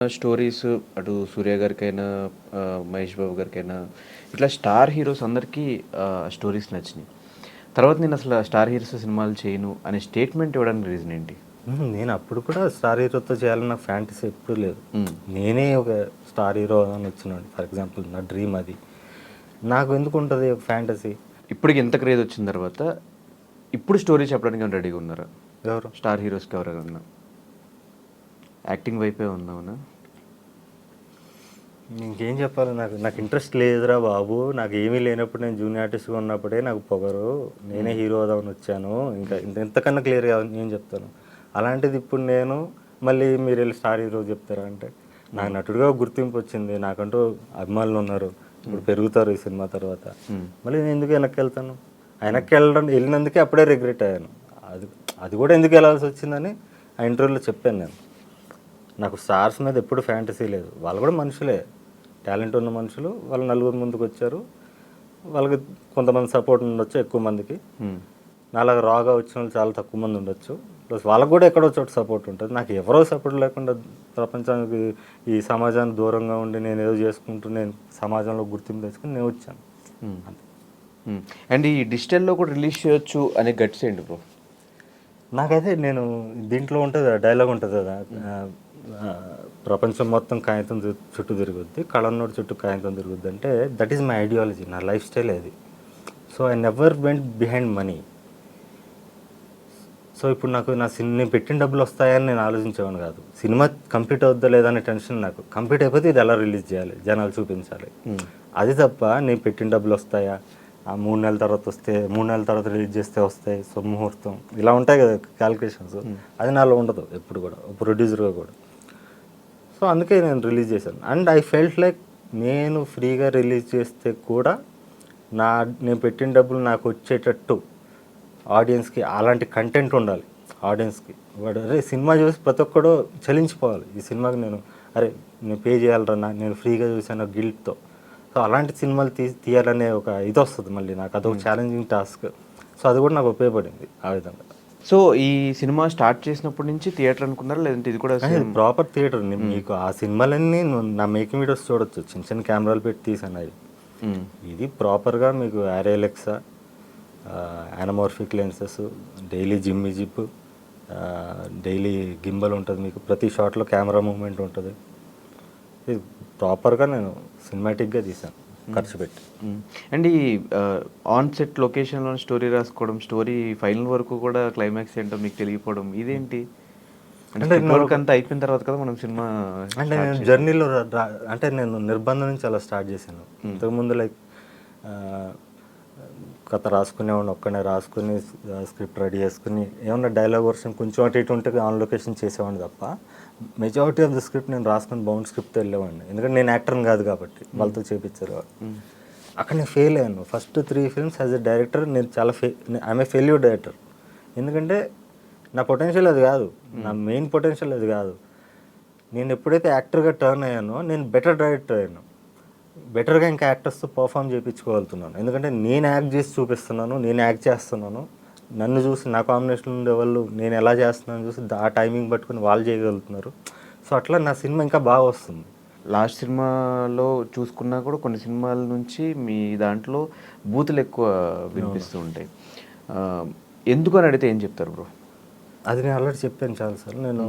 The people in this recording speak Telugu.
స్టోరీస్ అటు సూర్య గారికైనా, మహేష్ బాబు గారికైనా ఇట్లా స్టార్ హీరోస్ అందరికీ స్టోరీస్ నచ్చినాయి. తర్వాత నేను అసలు స్టార్ హీరోస్ సినిమాలు చేయను అనే స్టేట్మెంట్ ఇవ్వడానికి రీజన్ ఏంటి? నేను అప్పుడు కూడా స్టార్ హీరోతో చేయాలని నాకు ఫ్యాంటసీ ఎప్పుడూ లేదు. హ్మ్. నేనే ఒక స్టార్ హీరో అని వచ్చినాడు. ఫర్ ఎగ్జాంపుల్ నా డ్రీమ్ అది. నాకు ఎందుకు ఉంటుంది ఒక ఫ్యాంటసీ? ఇప్పటికి ఎంత క్రేజ్ వచ్చిన తర్వాత ఇప్పుడు స్టోరీ చెప్పడానికి ఏమైనా రెడీగా ఉన్నారా? ఎవరు? స్టార్ హీరోస్కి ఎవరైనా యాక్టింగ్ వైపే ఉన్నావునా? ఇంకేం చెప్పాలి, నాకు నాకు ఇంట్రెస్ట్ లేదురా బాబు. నాకు ఏమీ లేనప్పుడు, నేను జూనియర్ ఆర్టిస్ట్గా ఉన్నప్పుడే నాకు పొగరు, నేనే హీరో అవుదామని వచ్చాను. ఇంకా ఇంతకన్నా క్లియర్గా నేను చెప్తాను. అలాంటిది ఇప్పుడు నేను మళ్ళీ మీరు వెళ్ళి స్టార్ హీరో చెప్తారా అంటే, నాకు నటుడిగా గుర్తింపు వచ్చింది, నాకంటూ అభిమానులు ఉన్నారు, ఇప్పుడు పెరుగుతారు ఈ సినిమా తర్వాత. మళ్ళీ నేను ఎందుకు వెనక్కి వెళ్తాను? వెనక్కి వెళ్ళినందుకే అప్పుడే రిగ్రెట్ అయ్యాను. అది అది కూడా ఎందుకు వెళ్ళాల్సి వచ్చిందని ఆ ఇంటర్వ్యూలో చెప్పాను నేను. నాకు స్టార్స్ మీద ఎప్పుడు ఫ్యాంటసీ లేదు. వాళ్ళు కూడా మనుషులే, టాలెంట్ ఉన్న మనుషులు. వాళ్ళు నలుగురు ముందుకు వచ్చారు, వాళ్ళకి కొంతమంది సపోర్ట్ ఉండొచ్చు, ఎక్కువ మందికి. నాలాగా రాగా వచ్చిన వాళ్ళు చాలా తక్కువ మంది ఉండొచ్చు. ప్లస్ వాళ్ళకు కూడా ఎక్కడో చోట సపోర్ట్ ఉంటుంది. నాకు ఎవరో సపోర్ట్ లేకుండా ప్రపంచానికి, ఈ సమాజానికి దూరంగా ఉండి నేను ఏదో చేసుకుంటూ నేను సమాజంలో గుర్తింపు తెచ్చుకుని నేను వచ్చాను. అండ్ ఈ డిజిటల్లో కూడా రిలీజ్ చేయొచ్చు అనే గట్స్ ఏంటి బ్రో? నాకైతే నేను దీంట్లో ఉంటుంది డైలాగ్ ఉంటుంది కదా, ప్రపంచం మొత్తం కాగితం చుట్టూ తిరుగుద్ది, కళన్నోడు చుట్టూ కాగితం తిరుగుద్ది అంటే దట్ ఈస్ మై ఐడియాలజీ, నా లైఫ్ స్టైల్ అది. So I never went behind money. So ఇప్పుడు నాకు నేను పెట్టిన డబ్బులు వస్తాయని నేను ఆలోచించేవాను కాదు. సినిమా కంప్లీట్ అవుద్దా లేదా అనే టెన్షన్ నాకు. కంప్లీట్ అయిపోతే ఇది ఎలా రిలీజ్ చేయాలి, జనాలు చూపించాలి, అది తప్ప నేను పెట్టిన డబ్బులు వస్తాయా, ఆ 3 నెలల తర్వాత వస్తే 3 నెలల తర్వాత రిలీజ్ చేస్తే వస్తాయి, సో ముహూర్తం ఇలా ఉంటాయి కదా క్యాలిక్యులేషన్స్. అది నాలో ఉండదు ఎప్పుడు కూడా, ప్రొడ్యూసర్గా కూడా. సో అందుకే నేను రిలీజ్ చేశాను. అండ్ ఐ ఫెల్ట్ లైక్ నేను ఫ్రీగా రిలీజ్ చేస్తే కూడా నేను పెట్టిన డబ్బులు నాకు వచ్చేటట్టు ఆడియన్స్కి అలాంటి కంటెంట్ ఉండాలి. ఆడియన్స్కి వాడు అరే సినిమా చూసి ప్రతి ఒక్కడు చలించిపోవాలి, ఈ సినిమాకి నేను పే చేయాలరా, నేను ఫ్రీగా చూసాను గిల్ట్తో. సో అలాంటి సినిమాలు తీయాలనే ఒక ఇది వస్తుంది మళ్ళీ నాకు, అదొక ఛాలెంజింగ్ టాస్క్. సో అది కూడా నాకు ఉపయోగపడింది ఆ విధంగా. సో ఈ సినిమా స్టార్ట్ చేసినప్పటి నుంచి థియేటర్ అనుకున్నారా, లేదంటే ఇది కూడా ప్రాపర్ థియేటర్? మీకు ఆ సినిమాలన్నీ నా మేకింగ్ వీడియోస్ చూడొచ్చు, చిన్న చిన్న కెమెరాలు పెట్టి తీసాను అది. ఇది ప్రాపర్గా మీకు ARRI Alexa, anamorphic lenses, dolly jimmy jib, dolly gimbal ఉంటుంది మీకు, ప్రతి షాట్లో కెమెరా మూవ్మెంట్ ఉంటుంది. ఇది ప్రాపర్గా నేను సినిమాటిక్గా తీసాను ఖర్చు పెట్టి. అండ్ ఈ ఆన్ సెట్ లొకేషన్లో స్టోరీ రాసుకోవడం, స్టోరీ ఫైనల్ వరకు కూడా క్లైమాక్స్ ఏంటో మీకు తెలియకపోవడం, ఇదేంటి? అంటే వర్క్ అంతా అయిపోయిన తర్వాత కదా మనం సినిమా. అంటే నేను జర్నీలో అంటే నేను నిర్బంధం నుంచి అలా స్టార్ట్ చేశాను. ఇంతకుముందు లైక్ కథ రాసుకునేవాడిని, ఒక్కనే రాసుకుని స్క్రిప్ట్ రెడీ చేసుకుని ఏమన్నా డైలాగ్ వర్షన్ కొంచెం అటు ఇటు ఉంటే ఆన్ లొకేషన్ చేసేవాడిని తప్ప మెజారిటీ ఆఫ్ ద స్క్రిప్ట్ నేను రాసుకుని బౌండ్ స్క్రిప్ట్తో వెళ్ళేవాడిని. ఎందుకంటే నేను యాక్టర్ని కాదు కాబట్టి వాళ్ళతో చేపించారు. అక్కడ నేను ఫెయిల్ అయ్యాను. First 3 films as a director నేను చాలా ఐఎమ్ ఏ ఫెయిల్యూర్ డైరెక్టర్. ఎందుకంటే నా పొటెన్షియల్ అది కాదు, నా మెయిన్ పొటెన్షియల్ అది కాదు. నేను ఎప్పుడైతే యాక్టర్గా టర్న్ అయ్యానో నేను బెటర్ డైరెక్టర్ అయ్యాను, బెటర్గా ఇంకా యాక్టర్స్తో పర్ఫామ్ చేయించుకోగలుగుతున్నాను. ఎందుకంటే నేను యాక్ట్ చేసి చూపిస్తున్నాను, నేను యాక్ట్ చేస్తున్నాను, నన్ను చూసి నా కాంబినేషన్ ఉండే వాళ్ళు నేను ఎలా చేస్తున్నాను చూసి ఆ టైమింగ్ పట్టుకుని వాళ్ళు చేయగలుగుతున్నారు. సో అట్లా నా సినిమా ఇంకా బాగా వస్తుంది. లాస్ట్ సినిమాలో చూసుకున్నా కూడా కొన్ని సినిమాల నుంచి మీ దాంట్లో బూతులు ఎక్కువ వినిపిస్తూ ఉంటాయి. ఎందుకు అని అడిగితే ఏం చెప్తారు బ్రో? అది నేను ఆల్రెడీ చెప్పాను చాలాసార్లు. నేను